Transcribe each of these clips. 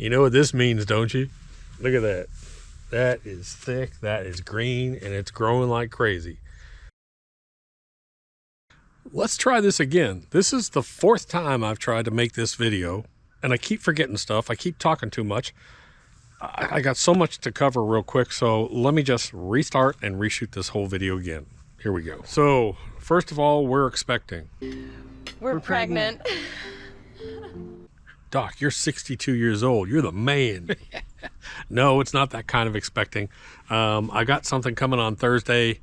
You know what this means, don't you? Look at that. That is thick, that is green, and it's growing like crazy. Let's try this again. This is the fourth time I've tried to make this video, and I keep forgetting stuff. I keep talking too much. I got so much to cover real quick, so let me just restart and reshoot this whole video again. Here we go. So, first of all, we're expecting. We're pregnant. Doc, you're 62 years old. You're the man. No, it's not that kind of expecting. I got something coming on Thursday.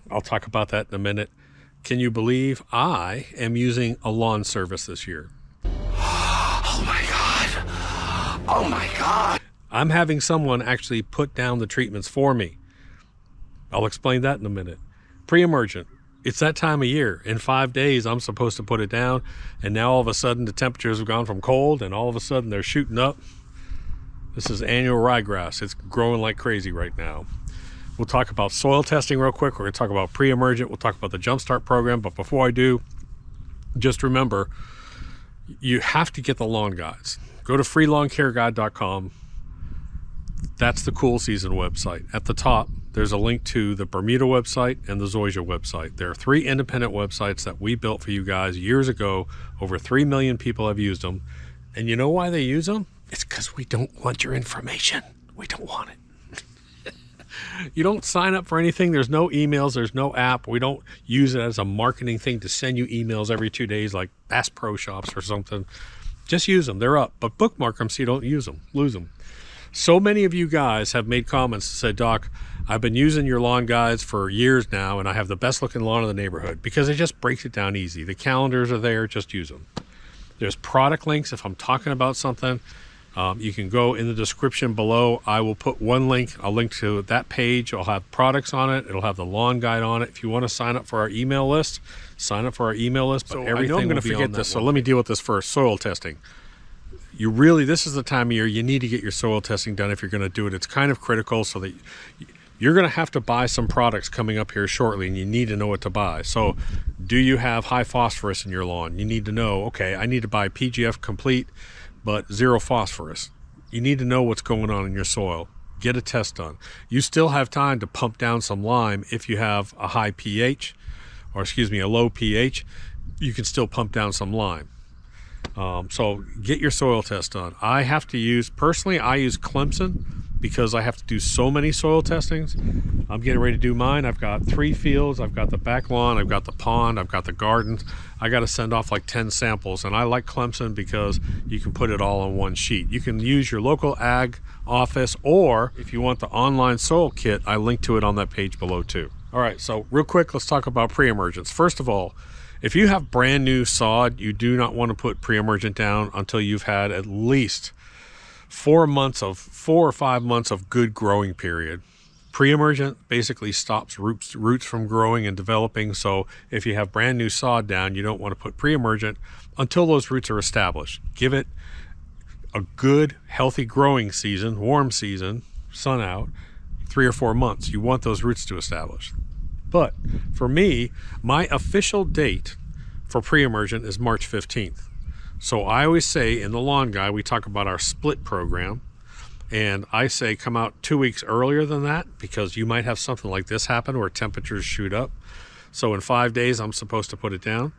I'll talk about that in a minute. Can you believe I am using a lawn service this year? Oh my God. Oh my God. I'm having someone actually put down the treatments for me. I'll explain that in a minute. Pre-emergent. It's that time of year. In 5 days, I'm supposed to put it down. And now all of a sudden, the temperatures have gone from cold and all of a sudden they're shooting up. This is annual ryegrass. It's growing like crazy right now. We'll talk about soil testing real quick. We're going to talk about pre-emergent. We'll talk about the Jumpstart program. But before I do, just remember, you have to get the lawn guides. Go to freelawncareguide.com. That's the Cool Season website. At the top, there's a link to the Bermuda website and the Zoysia website. There are 3 independent websites that we built for you guys years ago. Over 3 million people have used them. And you know why they use them? It's because we don't want your information. We don't want it. You don't sign up for anything. There's no emails. There's no app. We don't use it as a marketing thing to send you emails every 2 days like Bass Pro Shops or something. Just use them. They're up. But bookmark them so you don't use them, lose them. So many of you guys have made comments and said, Doc, I've been using your lawn guides for years now, and I have the best looking lawn in the neighborhood because it just breaks it down easy. The calendars are there. Just use them. There's product links. If I'm talking about something, you can go in the description below. I will put one link. I'll link to that page. I'll have products on it. It'll have the lawn guide on it. If you want to sign up for our email list, sign up for our email list. But everything I know I'm going to forget this, so let me deal with this first. Soil testing. This is the time of year you need to get your soil testing done if you're going to do it. It's kind of critical so that you're going to have to buy some products coming up here shortly, and you need to know what to buy. So do you have high phosphorus in your lawn? You need to know, okay, I need to buy PGF Complete, but 0 phosphorus. You need to know what's going on in your soil. Get a test done. You still have time to pump down some lime if you have a high pH, or excuse me, a low pH. You can still pump down some lime. So get your soil test done. Personally, I use Clemson because I have to do so many soil testings. I'm getting ready to do mine. I've got 3 fields. I've got the back lawn. I've got the pond. I've got the gardens. I got to send off like 10 samples. And I like Clemson because you can put it all on one sheet. You can use your local ag office, or if you want the online soil kit, I link to it on that page below too. All right, so real quick, let's talk about pre-emergence. First of all, if you have brand new sod, you do not want to put pre-emergent down until you've had at least 4 or 5 months of good growing period. Pre-emergent basically stops roots from growing and developing. So if you have brand new sod down, you don't want to put pre-emergent until those roots are established. Give it a good, healthy growing season, warm season, sun out, 3 or 4 months. You want those roots to establish. But for me, my official date for pre-emergent is March 15th. So I always say in the lawn guide, we talk about our split program. And I say come out 2 weeks earlier than that because you might have something like this happen where temperatures shoot up. So in 5 days, I'm supposed to put it down.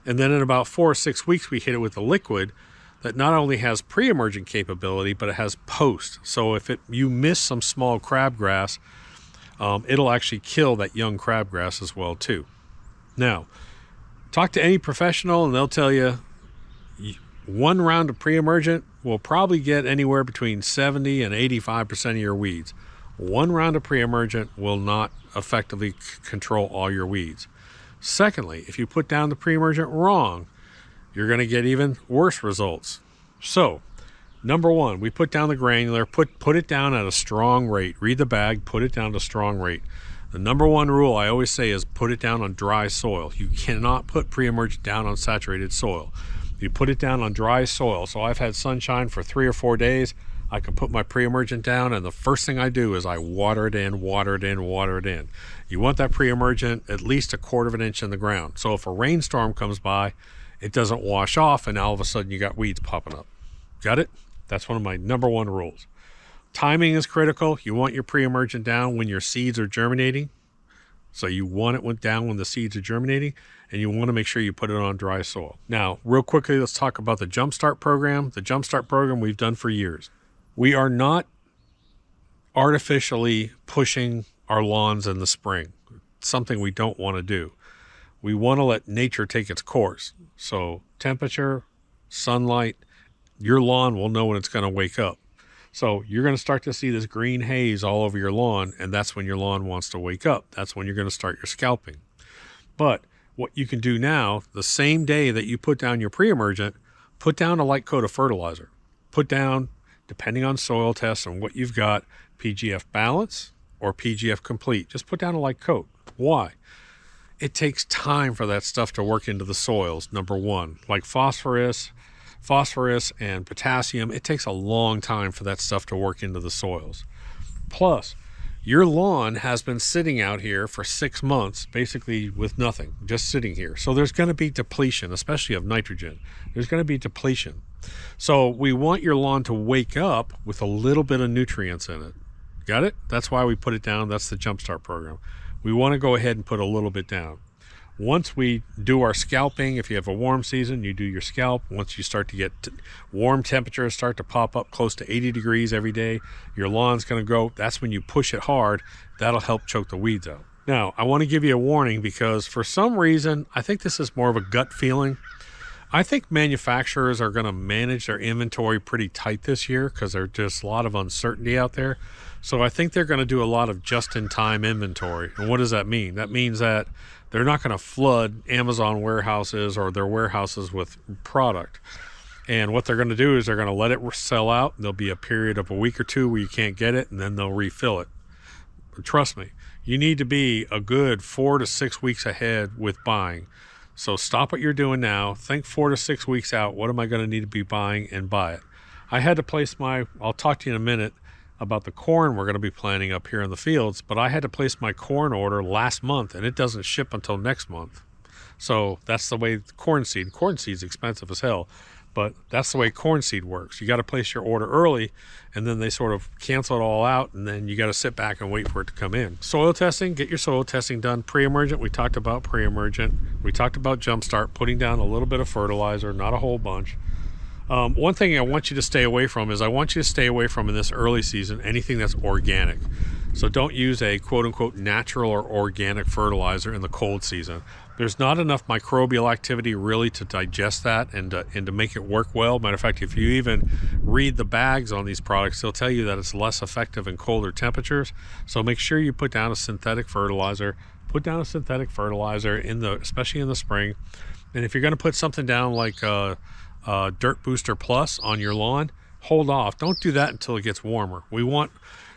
And then in about 4 or 6 weeks, we hit it with a liquid that not only has pre-emergent capability, but it has post. So if you miss some small crabgrass, it'll actually kill that young crabgrass as well too. Now, talk to any professional and they'll tell you 1 round of pre-emergent will probably get anywhere between 70 and 85% of your weeds. 1 round of pre-emergent will not effectively control all your weeds. Secondly, if you put down the pre-emergent wrong, you're going to get even worse results. So, number 1, we put down the granular, put it down at a strong rate. Read the bag, put it down at a strong rate. The number 1 rule I always say is put it down on dry soil. You cannot put pre-emergent down on saturated soil. You put it down on dry soil. So I've had sunshine for 3 or 4 days. I can put my pre-emergent down, and the first thing I do is I water it in, water it in, water it in. You want that pre-emergent at least 1/4 of an inch in the ground. So if a rainstorm comes by, it doesn't wash off, and all of a sudden you got weeds popping up. Got it? That's one of my number one rules. Timing is critical. You want your pre-emergent down when your seeds are germinating. So you want it down when the seeds are germinating, and you want to make sure you put it on dry soil. Now, real quickly, let's talk about the Jumpstart program. The Jumpstart program we've done for years. We are not artificially pushing our lawns in the spring. It's something we don't want to do. We want to let nature take its course. So temperature, sunlight, your lawn will know when it's going to wake up. So you're going to start to see this green haze all over your lawn, and that's when your lawn wants to wake up. That's when you're going to start your scalping. But what you can do now, the same day that you put down your pre-emergent, put down a light coat of fertilizer. Put down, depending on soil tests and what you've got, PGF Balance or PGF Complete. Just put down a light coat. Why? It takes time for that stuff to work into the soils, number one. Like phosphorus and potassium, it takes a long time for that stuff to work into the soils. Plus, your lawn has been sitting out here for 6 months, basically with nothing, just sitting here. So there's going to be depletion, especially of nitrogen. There's going to be depletion. So we want your lawn to wake up with a little bit of nutrients in it. Got it? That's why we put it down. That's the Jumpstart program. We want to go ahead and put a little bit down. Once we do our scalping, if you have a warm season, you do your scalp. Once you start to get warm temperatures start to pop up close to 80 degrees every day, your lawn's going to go. That's when you push it hard. That'll help choke the weeds out. Now, I want to give you a warning because for some reason, I think this is more of a gut feeling. I think manufacturers are going to manage their inventory pretty tight this year because there's just a lot of uncertainty out there. So I think they're going to do a lot of just-in-time inventory. And what does that mean? That means that they're not going to flood Amazon warehouses or their warehouses with product. And what they're going to do is they're going to let it sell out. There'll be a period of a week or two where you can't get it, and then they'll refill it. But trust me, you need to be a good 4 to 6 weeks ahead with buying. So stop what you're doing now. Think 4 to 6 weeks out. What am I going to need to be buying, and buy it? I had to place I'll talk to you in a minute about the corn we're going to be planting up here in the fields, but I had to place my corn order last month, and it doesn't ship until next month. So that's the way corn seed's expensive as hell, but that's the way corn seed works. You got to place your order early, and then they sort of cancel it all out, and then you got to sit back and wait for it to come in. Soil testing, get your soil testing done. Pre-emergent, we talked about pre-emergent. We talked about Jumpstart, putting down a little bit of fertilizer, not a whole bunch. One thing I want you to stay away from is in this early season anything that's organic. So don't use a quote-unquote natural or organic fertilizer in the cold season. There's not enough microbial activity really to digest that and to make it work well. Matter of fact, if you even read the bags on these products, they'll tell you that it's less effective in colder temperatures. So make sure you put down a synthetic fertilizer. Put down a synthetic fertilizer especially in the spring. And if you're going to put something down like Dirt Booster Plus on your lawn, hold off. Don't do that until it gets warmer. We want,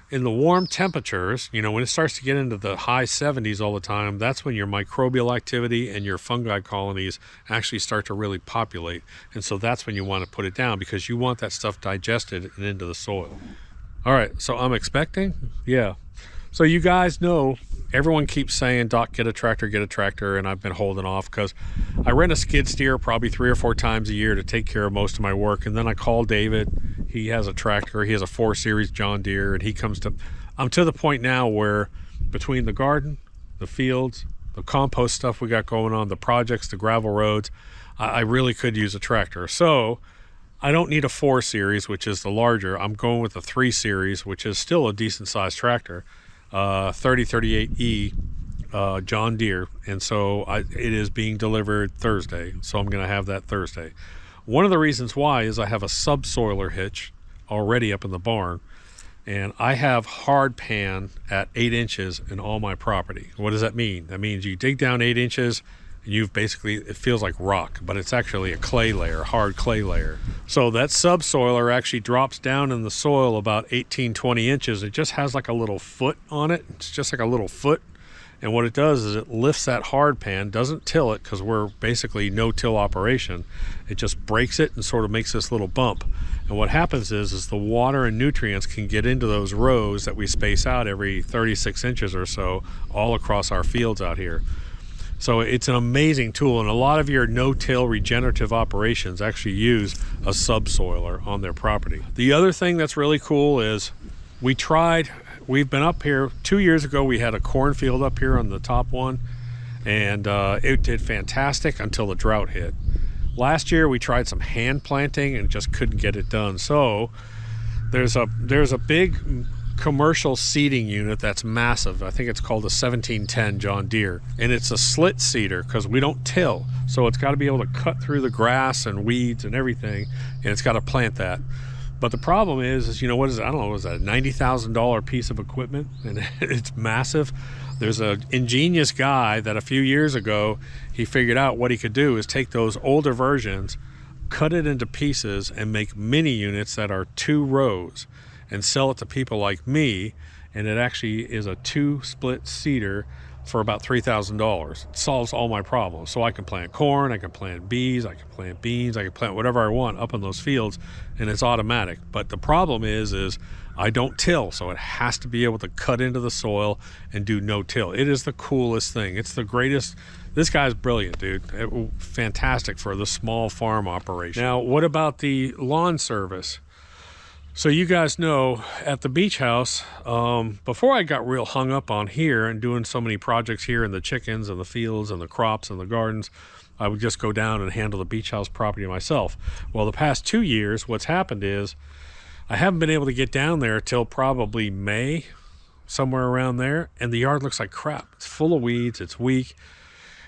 in the warm temperatures, when it starts to get into the high 70s all the time, that's when your microbial activity and your fungi colonies actually start to really populate. And so that's when you want to put it down, because you want that stuff digested and into the soil. All right, so I'm expecting, yeah. So you guys know, everyone keeps saying, Doc, get a tractor, and I've been holding off because I rent a skid steer probably 3 or 4 times a year to take care of most of my work. And then I call David. He has a tractor. He has a 4 Series John Deere, and I'm to the point now where between the garden, the fields, the compost stuff we got going on, the projects, the gravel roads, I really could use a tractor. So I don't need a 4 Series, which is the larger. I'm going with a 3 Series, which is still a decent sized tractor. 3038E John Deere, and so it is being delivered Thursday, so I'm going to have that Thursday. One of the reasons why is I have a subsoiler hitch already up in the barn, and I have hard pan at 8 inches in all my property. What does that mean? That means you dig down 8 inches, and it feels like rock, but it's actually a clay layer, hard clay layer. So that subsoiler actually drops down in the soil about 18-20 inches. It just has like a little foot on it. It's just like a little foot. And what it does is it lifts that hard pan, doesn't till it because we're basically no-till operation. It just breaks it and sort of makes this little bump. And what happens is the water and nutrients can get into those rows that we space out every 36 inches or so all across our fields out here. So it's an amazing tool, and a lot of your no-till regenerative operations actually use a subsoiler on their property. The other thing that's really cool is we've been up here 2 years ago. We had a cornfield up here on the top one, and it did fantastic until the drought hit. Last year we tried some hand planting and just couldn't get it done. So there's a big commercial seeding unit that's massive. I think it's called a 1710 John Deere, and it's a slit seeder because we don't till, so it's got to be able to cut through the grass and weeds and everything, and it's got to plant that. But the problem is you know, what is it? I don't know, was that a $90,000 piece of equipment, and it's massive. There's an ingenious guy that a few years ago he figured out what he could do is take those older versions, cut it into pieces, and make mini units that are 2 rows and sell it to people like me, and it actually is a 2-split seeder for about $3,000. It solves all my problems. So I can plant corn, I can plant bees, I can plant beans, I can plant whatever I want up in those fields, and it's automatic. But the problem is I don't till, so it has to be able to cut into the soil and do no-till. It is the coolest thing. It's the greatest. This guy's brilliant, dude. Fantastic for the small farm operation. Now, what about the lawn service? So you guys know at the beach house, before I got real hung up on here and doing so many projects here in the chickens and the fields and the crops and the gardens, I would just go down and handle the beach house property myself. Well, the past 2 years, what's happened is I haven't been able to get down there till probably May, somewhere around there, and the yard looks like crap. It's full of weeds, it's weak.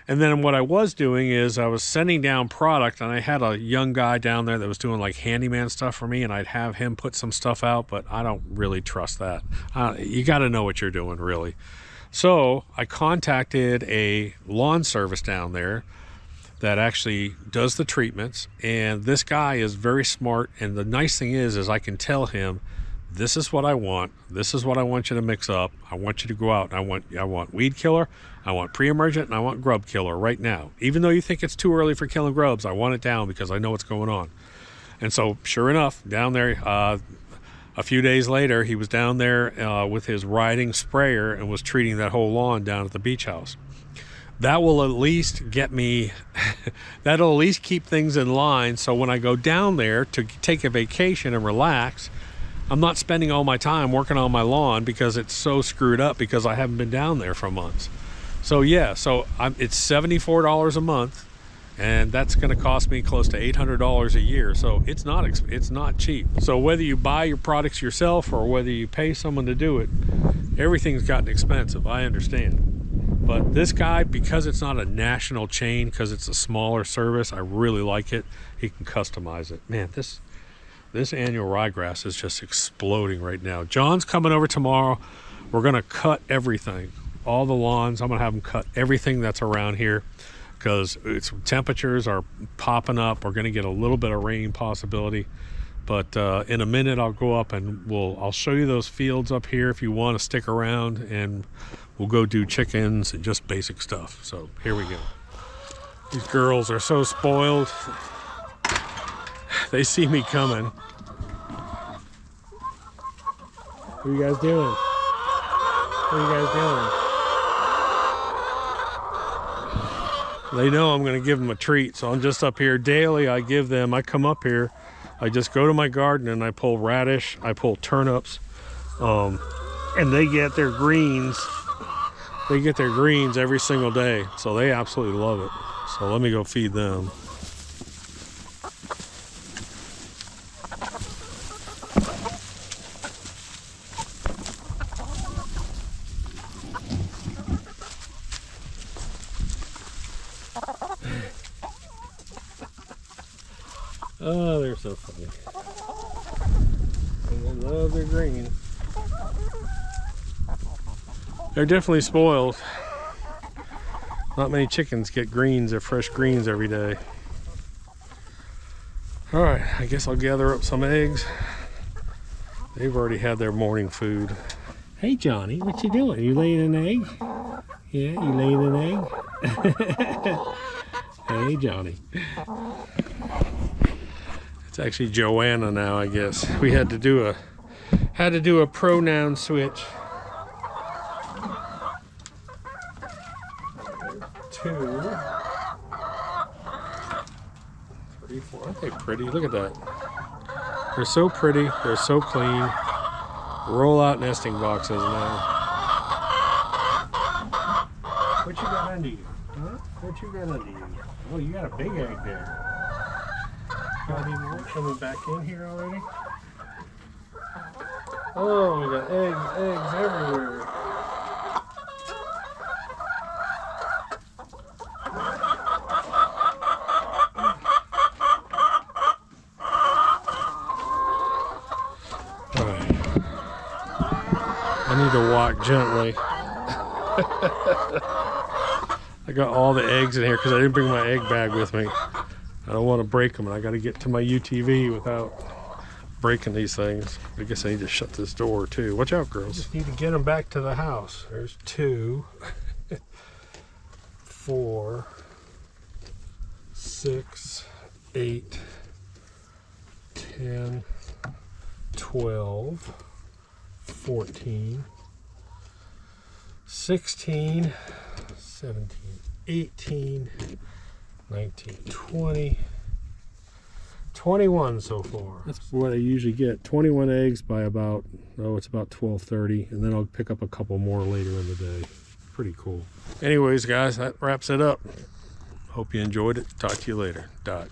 And then what I was doing is I was sending down product, and I had a young guy down there that was doing like handyman stuff for me, and I'd have him put some stuff out, but I don't really trust that. You got to know what you're doing, really. So I contacted a lawn service down there that actually does the treatments, and this guy is very smart, and the nice thing is I can tell him, this is what I want. This is what I want you to mix up. I want you to go out. I want weed killer. I want pre-emergent, and I want grub killer right now. Even though you think it's too early for killing grubs, I want it down because I know what's going on. And so, sure enough, down there, a few days later, he was down there with his riding sprayer and was treating that whole lawn down at the beach house. That will at least get me, that'll at least keep things in line. So when I go down there to take a vacation and relax, I'm not spending all my time working on my lawn because it's so screwed up because I haven't been down there for months. So yeah, it's $74 a month, and that's going to cost me close to $800 a year. So it's not cheap. So whether you buy your products yourself or whether you pay someone to do it, everything's gotten expensive. I understand. But this guy, because it's not a national chain, because it's a smaller service, I really like it. He can customize it. Man, this annual ryegrass is just exploding right now. John's coming over tomorrow. We're going to cut everything, all the lawns. I'm going to have him cut everything that's around here because temperatures are popping up. We're going to get a little bit of rain possibility. But in a minute, I'll go up and I'll show you those fields up here if you want to stick around, and we'll go do chickens and just basic stuff. So here we go. These girls are so spoiled. They see me coming. What are you guys doing? What are you guys doing? They know I'm going to give them a treat, so I'm just up here daily. I come up here, I just go to my garden and I pull radish, I pull turnips, and they get their greens. They get their greens every single day, so they absolutely love it. So let me go feed them. Oh, they're so funny. And they love their green. They're definitely spoiled. Not many chickens get greens or fresh greens every day. All right, I guess I'll gather up some eggs. They've already had their morning food. Hey, Johnny, what you doing? You laying an egg? Yeah, you laying an egg? Hey, Johnny. It's actually Joanna now, I guess. We had to do a pronoun switch. 2. Hey, pretty. Look at that. They're so pretty. They're so clean. Roll out nesting boxes now. What you got under you? Huh? What you got under you? Oh, you got a big egg there. Got any more coming back in here already? Oh, we got eggs everywhere. I need to walk gently. I got all the eggs in here because I didn't bring my egg bag with me. I don't want to break them, and I got to get to my UTV without breaking these things. I guess I need to shut this door too. Watch out, girls. Just need to get them back to the house. There's 2, 4, 6, 8, 10, 12, 14, 16, 17, 18, 19, 20, 21 so far. That's what I usually get. 21 eggs by about, it's about 12:30, and then I'll pick up a couple more later in the day. Pretty cool. Anyways, guys, that wraps it up. Hope you enjoyed it. Talk to you later. Dot.